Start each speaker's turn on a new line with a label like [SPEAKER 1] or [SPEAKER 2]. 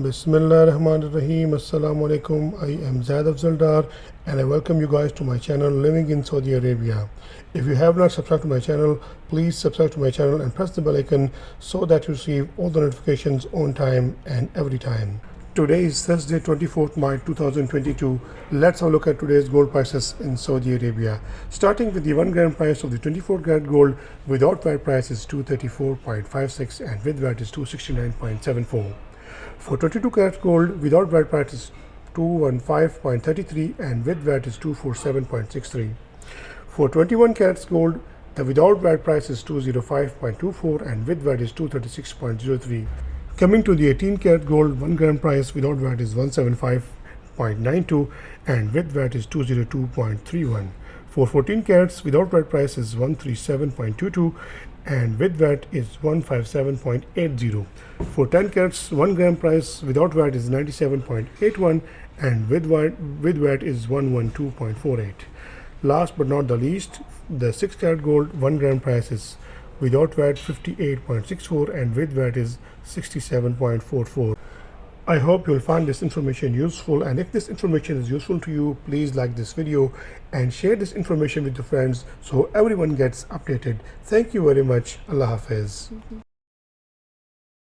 [SPEAKER 1] Bismillahirrahmanirrahim. Assalamu alaikum. I am Zaid Afzal Dar and I welcome you guys to my channel Living in Saudi Arabia. If you have not subscribed to my channel, please subscribe to my channel and press the bell icon so that you receive all the notifications on time and every time. Today is Thursday, 24th March 2022. Let's have a look at today's gold prices in Saudi Arabia. Starting with the 1 gram price of the 24 karat gold without VAT price is 234.56 and with VAT is 269.74. For 22 karat gold without VAT price is 215.33 and with VAT is 247.63. For 21 karats gold, the without VAT price is 205.24 and with VAT is 236.03. Coming to the 18 karat gold, 1 gram price without VAT is 175.92 and with VAT is 202.31. For 14 karats without VAT price is 137.22 and with VAT is 157.80. For 10 karats, 1 gram price without VAT is 97.81 and with VAT is 112.48. Last but not the least, the 6 karat gold 1 gram price is without VAT 58.64 and with VAT is 67.44. I hope you'll find this information useful, and if this information is useful to you, please like this video and share this information with your friends so everyone gets updated. Thank you very much. Allah Hafiz.